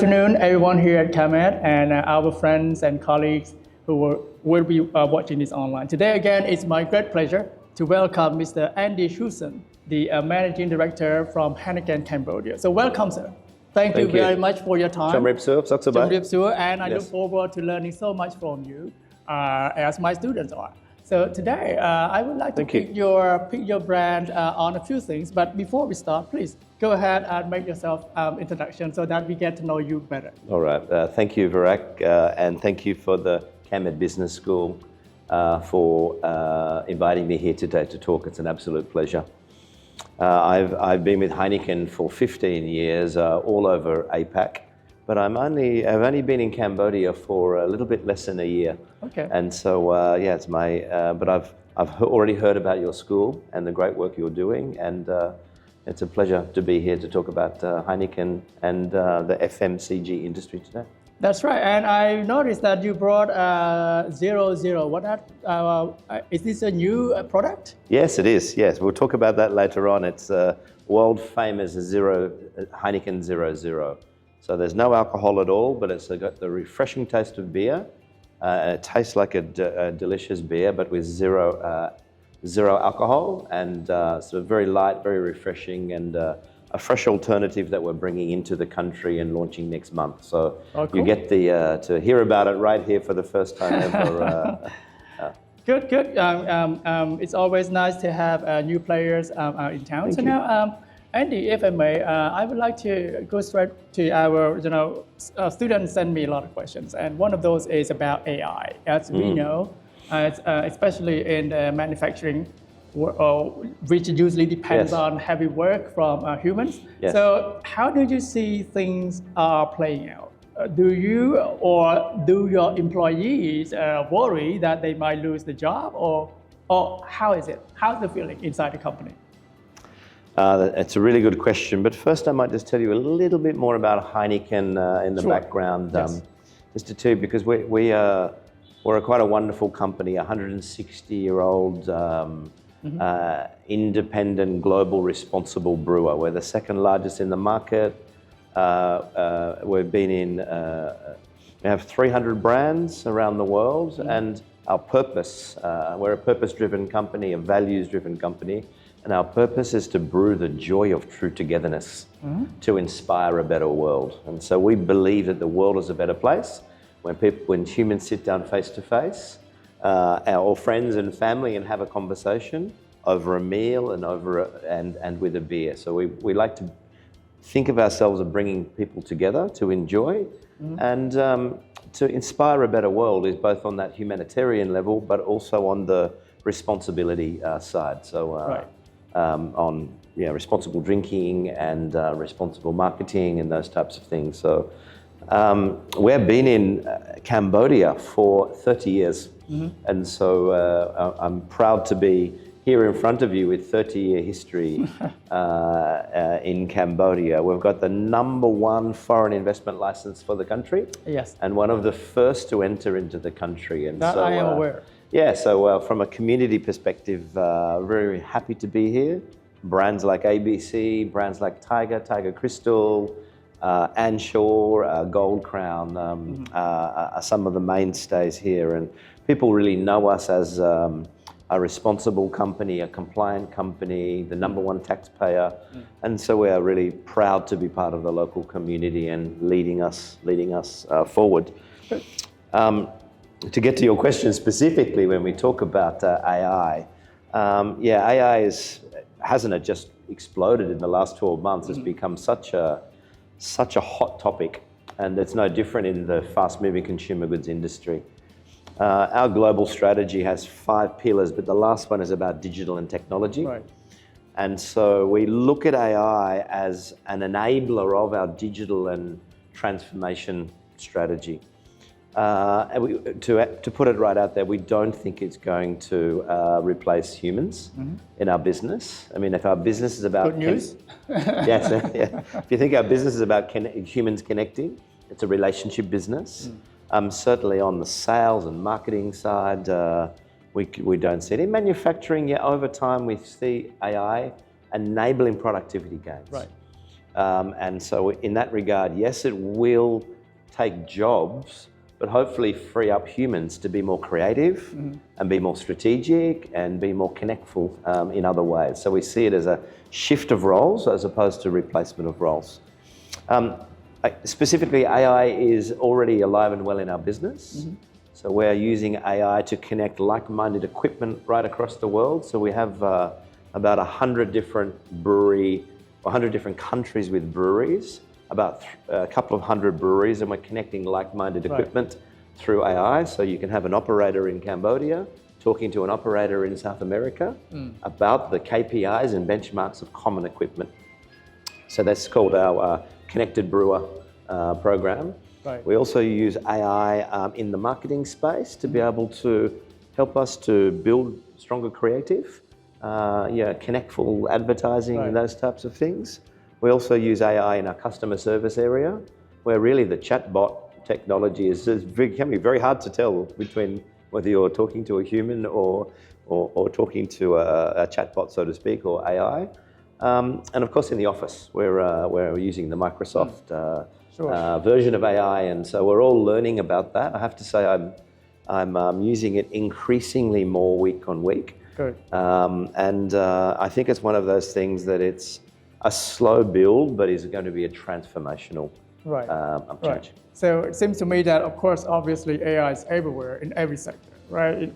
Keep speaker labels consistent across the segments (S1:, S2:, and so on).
S1: afternoon, everyone here at CamEd and our friends and colleagues who will be watching this online. Today, again, it's my great pleasure to welcome Mr. Andy Hewson, the Managing Director from Heineken Cambodia. So welcome, sir. Thank you very much for your time. And I look forward to learning so much from you as my students are. So today, I would like to pick your brand on a few things. But before we start, please go ahead and make yourself introduction so that we get to know you better.
S2: All right. Thank you, Virak, and thank you for the CamEd Business School for inviting me here today to talk. It's an absolute pleasure. I've been with Heineken for 15 years, all over APAC. But I've only been in Cambodia for a little bit less than a year.
S1: Okay.
S2: And so it's my. But I've already heard about your school and the great work you're doing, and it's a pleasure to be here to talk about Heineken and the FMCG industry today.
S1: That's right, and I noticed that you brought 00. Is this a new product?
S2: Yes, it is. Yes, we'll talk about that later on. It's world famous Heineken 00. So there's no alcohol at all, but it's got the refreshing taste of beer. It tastes like a delicious beer, but with zero alcohol, and sort of very light, very refreshing, and a fresh alternative that we're bringing into the country and launching next month. So you get to hear about it right here for the first time ever.
S1: Good. It's always nice to have new players in town.
S2: Thank you.
S1: Now, Andy, if I may, I would like to go straight to our, students send me a lot of questions, and one of those is about AI. As we know, especially in the manufacturing, which usually depends on heavy work from humans.
S2: Yes.
S1: So how do you see things are playing out? Do you or do your employees worry that they might lose the job, or how is it? How's the feeling inside the company?
S2: It's a really good question, but first I might just tell you a little bit more about Heineken in the background. Just to tell you, because we're quite a wonderful company, 160-year-old independent, global, responsible brewer. We're the second largest in the market. We have 300 brands around the world, and our purpose, we're a purpose-driven company, a values-driven company. And our purpose is to brew the joy of true togetherness, to inspire a better world. And so we believe that the world is a better place when humans sit down face to face, or friends and family, and have a conversation over a meal and with a beer. So we like to think of ourselves as bringing people together to enjoy and to inspire a better world, is both on that humanitarian level, but also on the responsibility side. So. On responsible drinking and responsible marketing and those types of things. So we've been in Cambodia for 30 years. And so I'm proud to be here in front of you with 30-year history in Cambodia. We've got the #1 foreign investment license for the country.
S1: Yes.
S2: And one of the first to enter into the country. And
S1: that I am aware.
S2: Yeah, so from a community perspective, very happy to be here. Brands like ABC, brands like Tiger Crystal, Anshore, Gold Crown are some of the mainstays here. And people really know us as a responsible company, a compliant company, the #1 taxpayer. And so we are really proud to be part of the local community and leading us forward. To get to your question specifically, when we talk about AI, AI hasn't just exploded in the last 12 months. It's become such a hot topic, and it's no different in the fast-moving consumer goods industry. Our global strategy has 5 pillars, but the last one is about digital and technology.
S1: Right.
S2: And so we look at AI as an enabler of our digital and transformation strategy. To put it right out there, we don't think it's going to replace humans in our business. I mean, if our business is about...
S1: Good news.
S2: Yes, If you think our business is about humans connecting, it's a relationship business. Certainly on the sales and marketing side, we don't see it. In manufacturing, over time we see AI enabling productivity gains.
S1: Right.
S2: And so in that regard, yes, it will take jobs, but hopefully free up humans to be more creative and be more strategic and be more connectful in other ways. So we see it as a shift of roles as opposed to replacement of roles. Specifically, AI is already alive and well in our business. So we're using AI to connect like-minded equipment right across the world. So we have about 100 different 100 different countries with breweries, about a couple of hundred breweries, and we're connecting like-minded equipment through AI. So you can have an operator in Cambodia talking to an operator in South America about the KPIs and benchmarks of common equipment. So that's called our Connected Brewer program. We also use AI in the marketing space to be able to help us to build stronger creative, connectful advertising and those types of things. We also use AI in our customer service area, where really the chatbot technology can be very hard to tell between whether you're talking to a human or talking to a chatbot, so to speak, or AI. And of course, in the office, we're using the Microsoft version of AI, and so we're all learning about that. I have to say, I'm using it increasingly more week on week.
S1: Good.
S2: And I think it's one of those things that it's a slow build, but is going to be a transformational change.
S1: So it seems to me that, of course, obviously AI is everywhere in every sector, right?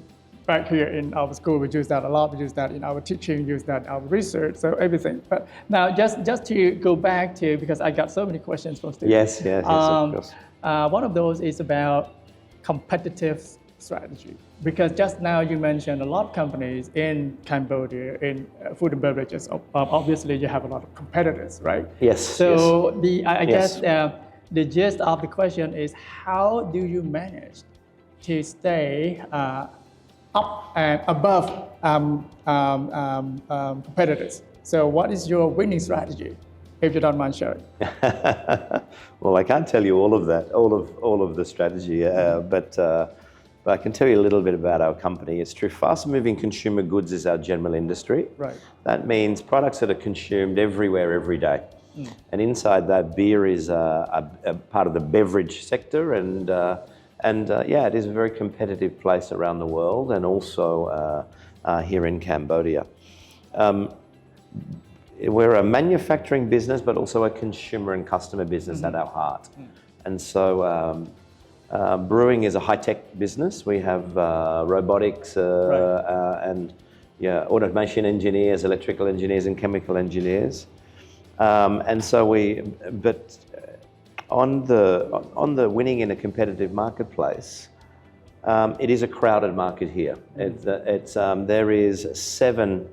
S1: Back here in our school, we use that a lot. We use that in our teaching, use that in our research, so everything. But now, just to go back to, because I got so many questions from students.
S2: Yes, of course.
S1: One of those is about competitive strategy. Because just now you mentioned a lot of companies in Cambodia, in food and beverages. Obviously, you have a lot of competitors, right?
S2: Yes.
S1: So I guess the gist of the question is, how do you manage to stay up and above competitors? So what is your winning strategy, if you don't mind sharing?
S2: Well, I can't tell you all of that, all of the strategy, but I can tell you a little bit about our company. It's true, fast-moving consumer goods is our general industry.
S1: Right.
S2: That means products that are consumed everywhere, every day. And inside that, beer is a part of the beverage sector, and it is a very competitive place around the world, and also here in Cambodia. We're a manufacturing business, but also a consumer and customer business at our heart. And so brewing is a high-tech business. We have robotics and automation engineers, electrical engineers, and chemical engineers. And so but on the winning in a competitive marketplace, it is a crowded market here. There is seven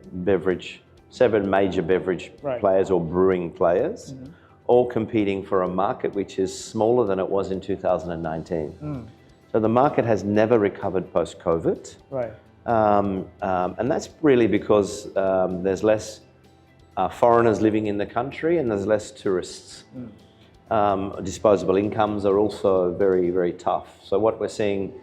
S2: major beverage players or brewing players, all competing for a market which is smaller than it was in 2019. So the market has never recovered post-COVID. Right. And that's really because there's less foreigners living in the country, and there's less tourists. Disposable incomes are also very, very tough. So what we're seeing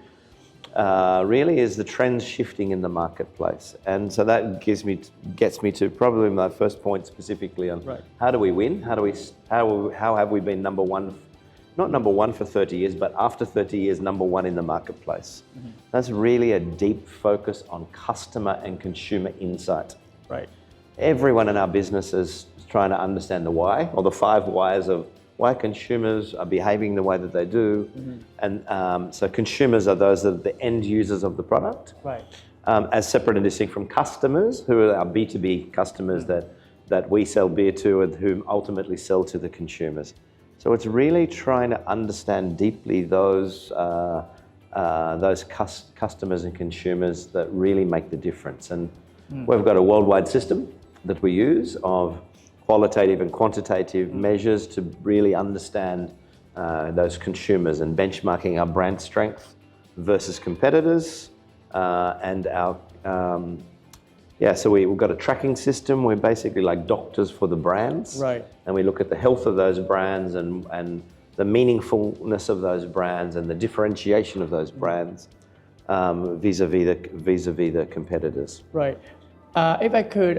S2: really is the trends shifting in the marketplace. And so that gets me to probably my first point specifically on how do we win? How have we been number one, not number one for 30 years, but after 30 years, number one in the marketplace? That's really a deep focus on customer and consumer insight. Right. Everyone in our business is trying to understand the why, or the 5 whys of why consumers are behaving the way that they do. And so consumers are those that are the end users of the product, as separate and distinct from customers, who are our B2B customers that we sell beer to and whom ultimately sell to the consumers. So it's really trying to understand deeply those customers and consumers that really make the difference. And we've got a worldwide system that we use of qualitative and quantitative measures to really understand those consumers and benchmarking our brand strength versus competitors. And our, so we've got a tracking system. We're basically like doctors for the brands. Right. And we look at the health of those brands and the meaningfulness of those brands and the differentiation of those brands vis-a-vis the competitors. Right.
S1: If I could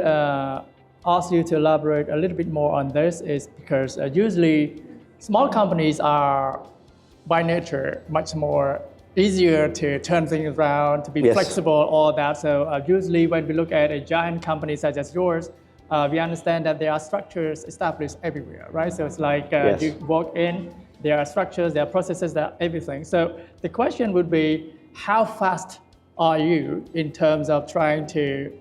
S1: ask you to elaborate a little bit more on this is because usually small companies are by nature much more easier to turn things around, to be
S2: Yes.
S1: flexible, all that. So usually when we look at a giant company such as yours, we understand that there are structures established everywhere, right? So it's like
S2: Yes.
S1: you walk in, there are structures, there are processes, there are everything. So the question would be, how fast are you in terms of trying to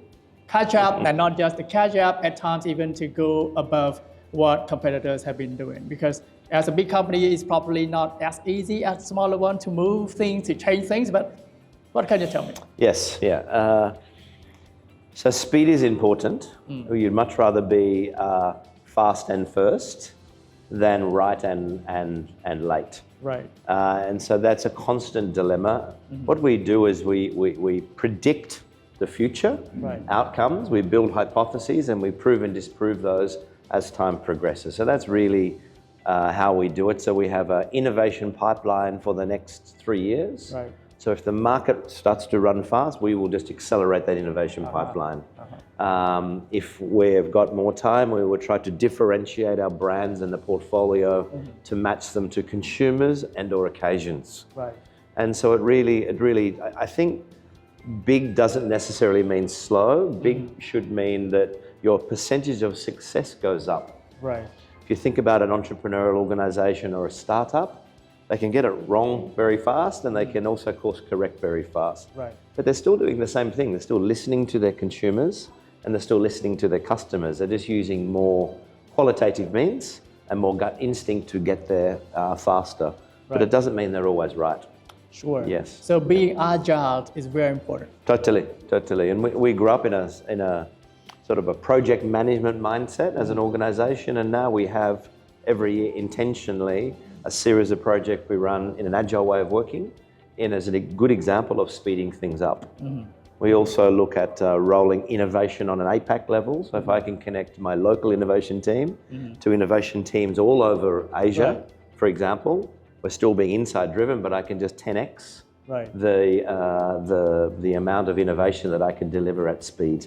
S1: catch up, and not just to catch up, at times even to go above what competitors have been doing? Because as a big company, it's probably not as easy as a smaller one to move things, to change things, but what can you tell me?
S2: Yes, yeah. So speed is important. You'd much rather be fast and first than right and late.
S1: Right.
S2: And so that's a constant dilemma. What we do is we predict the future
S1: Right.
S2: outcomes, we build hypotheses, and we prove and disprove those as time progresses. So that's really how we do it. So we have an innovation pipeline for the next 3 years.
S1: Right.
S2: So if the market starts to run fast, we will just accelerate that innovation pipeline. If we've got more time, we will try to differentiate our brands and the portfolio to match them to consumers and or occasions.
S1: Right.
S2: And so it really, I think big doesn't necessarily mean slow. Big should mean that your percentage of success goes up.
S1: Right.
S2: If you think about an entrepreneurial organization or a startup, they can get it wrong very fast, and they can also course correct very fast.
S1: Right.
S2: But they're still doing the same thing. They're still listening to their consumers, and they're still listening to their customers. They're just using more qualitative means and more gut instinct to get there faster. But
S1: Right.
S2: it doesn't mean they're always right.
S1: Sure.
S2: Yes.
S1: So being agile is very important.
S2: Totally. And we grew up in a sort of a project management mindset as an organization, and now we have every year intentionally a series of projects we run in an agile way of working, in as a good example of speeding things up. We also look at rolling innovation on an APAC level. So if I can connect my local innovation team to innovation teams all over Asia,
S1: Right.
S2: for example, we're still being inside driven, but I can just 10x
S1: Right.
S2: the amount of innovation that I can deliver at speed.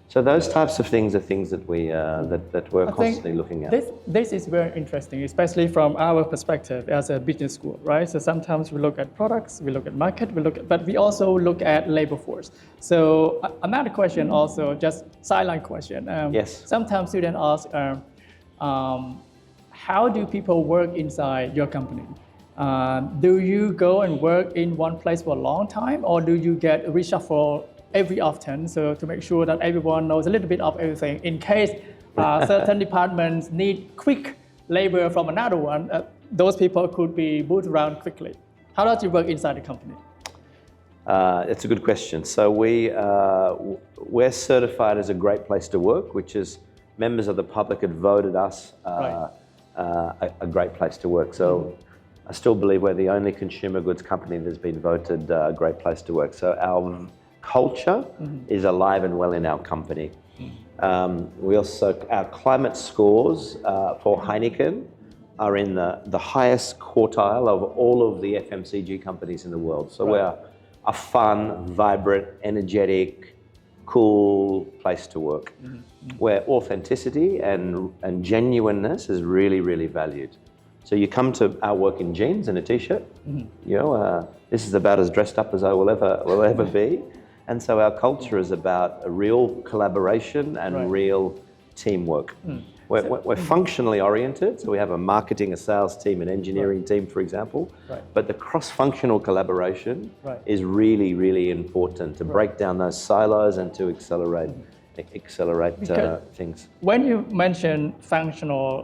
S2: So those types of things are things that we're constantly looking at.
S1: This is very interesting, especially from our perspective as a business school, right? So sometimes we look at products, we look at market, but we also look at labor force. So another question also, just sideline question.
S2: Yes.
S1: Sometimes students ask, how do people work inside your company? Do you go and work in one place for a long time, or do you get reshuffled every often, so to make sure that everyone knows a little bit of everything in case certain departments need quick labor from another one, those people could be moved around quickly. How does it work inside the company?
S2: It's a good question. So we're certified as a great place to work, which is members of the public had voted us a great place to work. So I still believe we're the only consumer goods company that's been voted a great place to work. So our culture is alive and well in our company. We also, our climate scores for Heineken are in the highest quartile of all of the FMCG companies in the world. So we're a fun, vibrant, energetic, cool place to work, where authenticity and genuineness is really, really valued. So you come to our work in jeans and a t-shirt. You know, this is about as dressed up as I will ever be. And so our culture is about a real collaboration and real teamwork. We're functionally oriented, so we have a marketing, a sales team, an engineering team, for example. But the cross-functional collaboration is really, really important to break down those silos and to accelerate things.
S1: When you mention functional,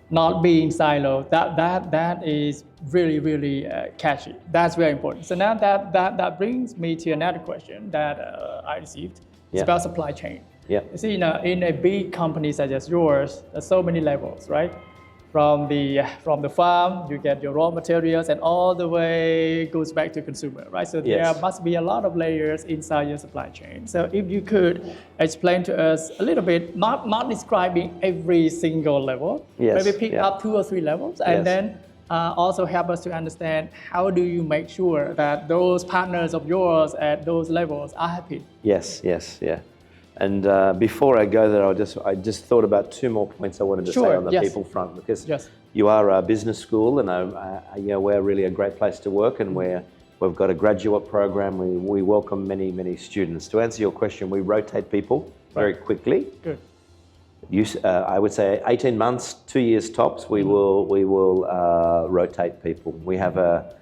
S1: not being siloed, that is really, really catchy. That's very important. So now that brings me to another question that I received. It's about supply chain.
S2: Yeah.
S1: You see, in a big company such as yours, there's so many levels, right? From the farm, you get your raw materials, and all the way goes back to consumer, right? So there must be a lot of layers inside your supply chain. So if you could explain to us a little bit, not describing every single level, maybe pick up 2 or 3 levels, and then also help us to understand how do you make sure that those partners of yours at those levels are happy.
S2: Yes. And before I go there, I just thought about two more points I wanted to say
S1: Sure,
S2: on the
S1: yes.
S2: people front, because
S1: Yes.
S2: you are a business school, and we're really a great place to work, and we've got a graduate program. We welcome many students. To answer your question, we rotate people very quickly.
S1: Good.
S2: I would say 18 months, 2 years tops. We will rotate people. We have a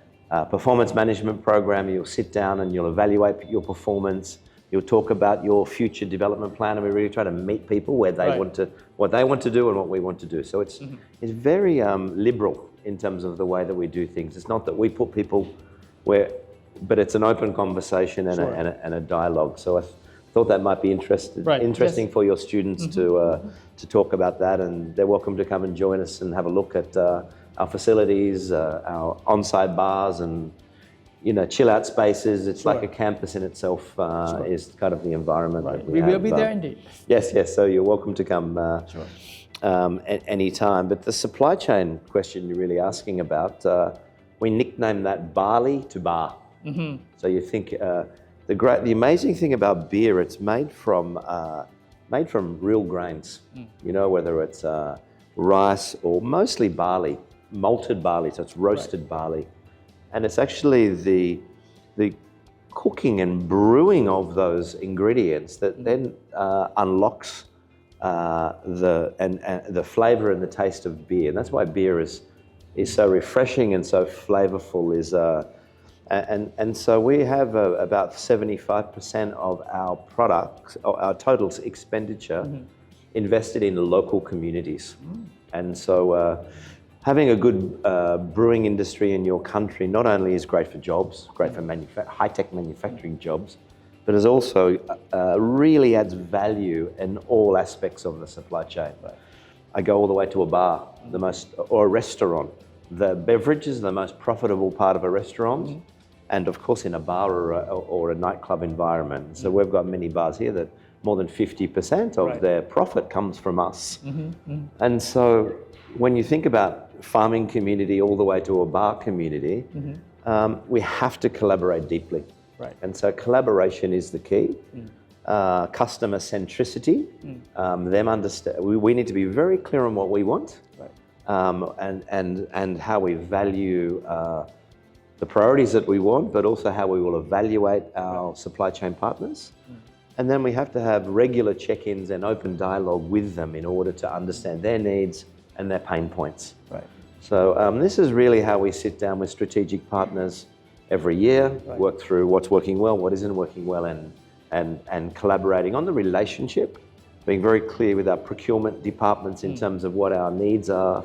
S2: performance management program. You'll sit down and you'll evaluate your performance. You'll talk about your future development plan, and we really try to meet people where they what they want to do and what we want to do. So it's very liberal in terms of the way that we do things. It's not that we put people but it's an open conversation and a dialogue. So I thought that might be interesting for your students to talk about that, and they're welcome to come and join us and have a look at our facilities, our on-site bars, and chill out spaces. It's like a campus in itself. Is kind of the environment that we have.
S1: We will be there indeed.
S2: Yes. So you're welcome to come at any time. But the supply chain question you're really asking about, we nickname that barley to bar. So you think the amazing thing about beer, it's made from real grains. Whether it's rice or mostly barley, malted barley. So it's roasted barley. And it's actually the cooking and brewing of those ingredients that then unlocks the flavour and the taste of beer. And that's why beer is so refreshing and so flavourful. And so we have about 75% of our products, or our total expenditure, invested in local communities. And so having a good brewing industry in your country not only is great for jobs, great for high-tech manufacturing jobs, but it also really adds value in all aspects of the supply chain. I go all the way to a bar, or a restaurant. The beverage is the most profitable part of a restaurant, and of course in a bar or a nightclub environment. So we've got many bars here that more than 50% of their profit comes from us. And so when you think about farming community all the way to a bar community, we have to collaborate deeply. And so collaboration is the key. Customer centricity, we need to be very clear on what we want, and how we value the priorities that we want, but also how we will evaluate our supply chain partners. And then we have to have regular check-ins and open dialogue with them in order to understand their needs and their pain points. So this is really how we sit down with strategic partners every year, work through what's working well, what isn't working well, and collaborating on the relationship, being very clear with our procurement departments in terms of what our needs are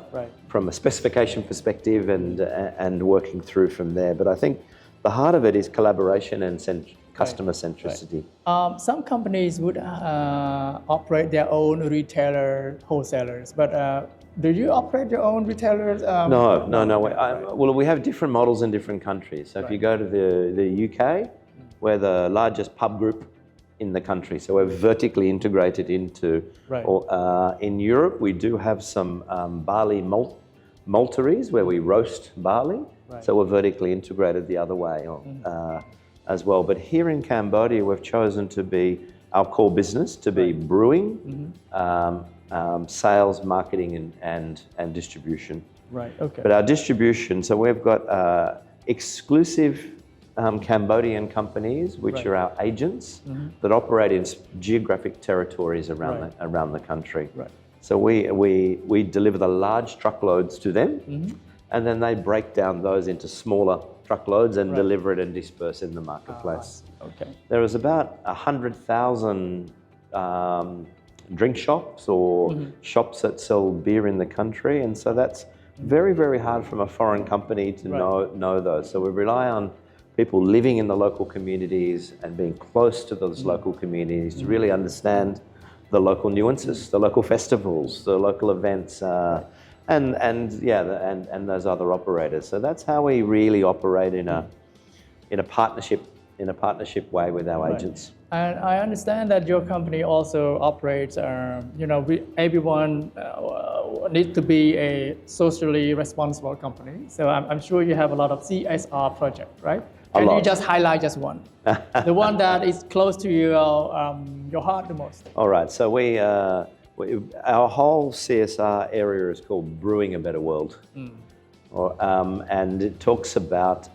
S2: from a specification perspective, and working through from there. But I think the heart of it is collaboration and customer centricity.
S1: Some companies would operate their own retailer, wholesalers, but do you operate your own retailers?
S2: No. Well, we have different models in different countries. So if you go to the UK, we're the largest pub group in the country. So we're vertically integrated into, in Europe, we do have some barley malteries where we roast barley. So we're vertically integrated the other way as well. But here in Cambodia, we've chosen to be our core business, to be brewing, sales, marketing, and distribution. But our distribution, so we've got exclusive Cambodian companies, which are our agents that operate in geographic territories around the country. So we deliver the large truckloads to them, and then they break down those into smaller truckloads and deliver it and disperse in the marketplace. There is about 100,000 drink shops or shops that sell beer in the country, and so that's very, very hard from a foreign company to know those. So we rely on people living in the local communities and being close to those local communities to really understand the local nuances, the local festivals, the local events, and those other operators. So that's how we really operate in a partnership way with our agents.
S1: And I understand that your company also operates, everyone needs to be a socially responsible company. So I'm sure you have a lot of CSR projects, right?
S2: A
S1: Can you
S2: lot.
S1: just highlight just one? The one that is close to your heart the most.
S2: All right, so our whole CSR area is called Brewing a Better World. And it talks about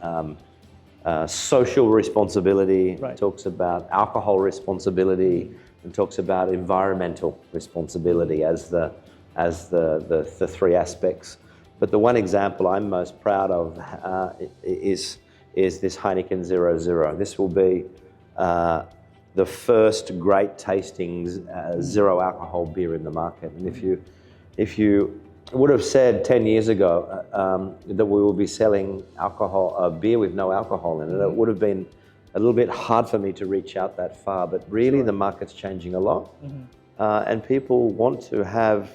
S2: social responsibility,
S1: Right.
S2: it talks about alcohol responsibility, and talks about environmental responsibility as the three aspects. But the one example I'm most proud of is this Heineken 0.0. This will be the first great tasting zero alcohol beer in the market. And if you would have said 10 years ago that we will be selling beer with no alcohol in it, it would have been a little bit hard for me to reach out that far. But really, the market's changing a lot, and people want to have.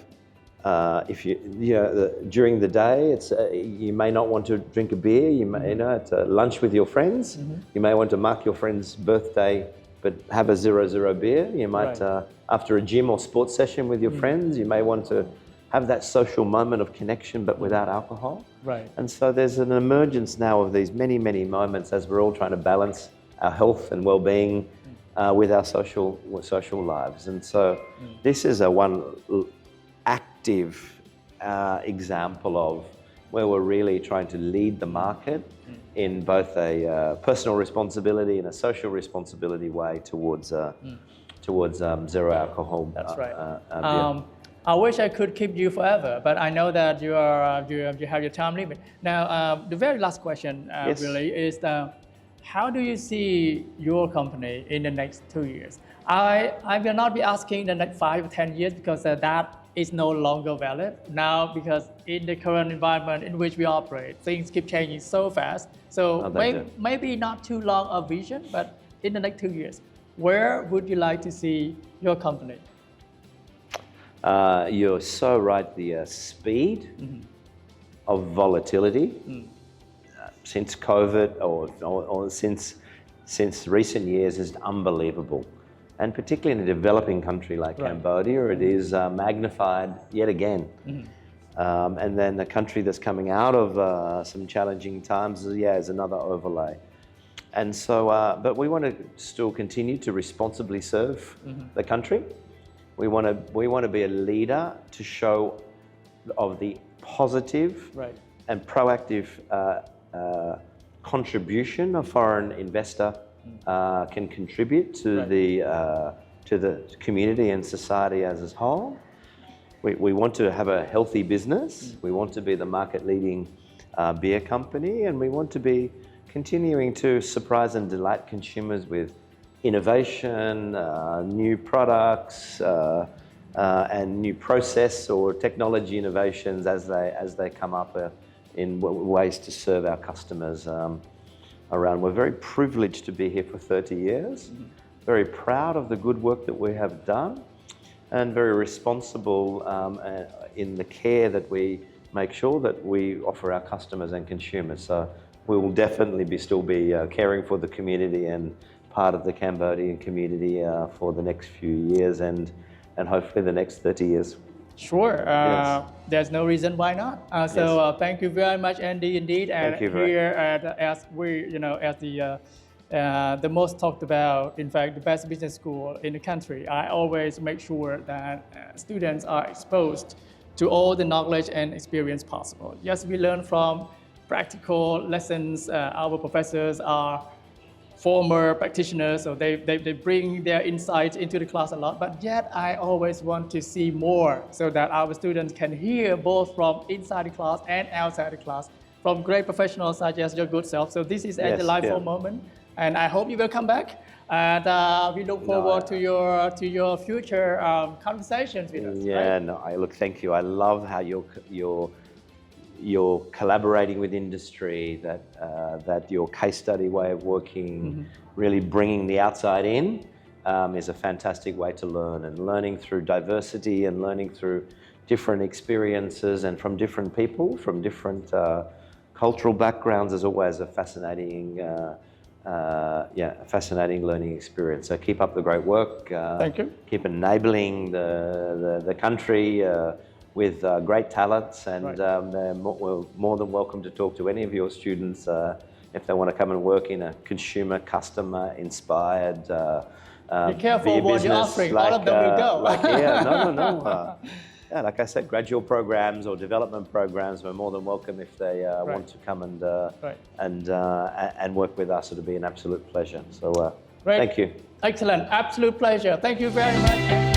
S2: During the day, you may not want to drink a beer. You may, at lunch with your friends, you may want to mark your friend's birthday, but have a 0.0 beer. You might, after a gym or sports session with your friends, you may want to have that social moment of connection, but without alcohol.
S1: Right.
S2: And so there's an emergence now of these many, many moments as we're all trying to balance our health and well-being with our social lives. And so this is one active example of where we're really trying to lead the market in both a personal responsibility and a social responsibility way towards zero alcohol.
S1: That's right.
S2: Beer.
S1: I wish I could keep you forever, but I know that you have your time limit. Now, the very last question
S2: Yes.
S1: really is how do you see your company in the next 2 years? I will not be asking the next 5 or 10 years because that is no longer valid now, because in the current environment in which we operate, things keep changing so fast. So maybe not too long a vision, but in the next 2 years, where would you like to see your company?
S2: You're so right. The speed of volatility since COVID or since recent years is unbelievable. And particularly in a developing country like Cambodia, it is magnified yet again. And then a country that's coming out of some challenging times, is another overlay. And so, but we want to still continue to responsibly serve the country. We want to be a leader to show of the positive and proactive contribution a foreign investor can contribute to the community and society as a whole. We want to have a healthy business. We want to be the market-leading beer company, and we want to be continuing to surprise and delight consumers with innovation, new products, and new process or technology innovations as they come up in ways to serve our customers around. We're very privileged to be here for 30 years, very proud of the good work that we have done, and very responsible in the care that we make sure that we offer our customers and consumers. So we will definitely still be caring for the community and part of the Cambodian community for the next few years and hopefully the next 30 years.
S1: Sure.
S2: Yes.
S1: There's no reason why not. Thank you very much, Andy, indeed. And
S2: Thank you,
S1: here as the most talked about, in fact, the best business school in the country, I always make sure that students are exposed to all the knowledge and experience possible. Yes, we learn from practical lessons. Our professors are former practitioners, so they bring their insights into the class a lot, but yet I always want to see more so that our students can hear both from inside the class and outside the class from great professionals such as your good self. So this is a delightful moment, and I hope you will come back, and we look forward to your future conversations with us.
S2: Look, thank you. I love how you're collaborating with industry, that your case study way of working, really bringing the outside in is a fantastic way to learn, and learning through diversity and learning through different experiences and from different people, from different cultural backgrounds is always a fascinating learning experience. So keep up the great work.
S1: Thank you.
S2: Keep enabling the country with great talents, and they're more than welcome to talk to any of your students if they want to come and work in a consumer, customer inspired.
S1: Be careful what you're offering. All of them will go.
S2: No. Yeah, like I said, graduate programs or development programs are more than welcome if they want to come and work with us. It'll be an absolute pleasure. So
S1: Great.
S2: thank you.
S1: Excellent. Absolute pleasure. Thank you very much.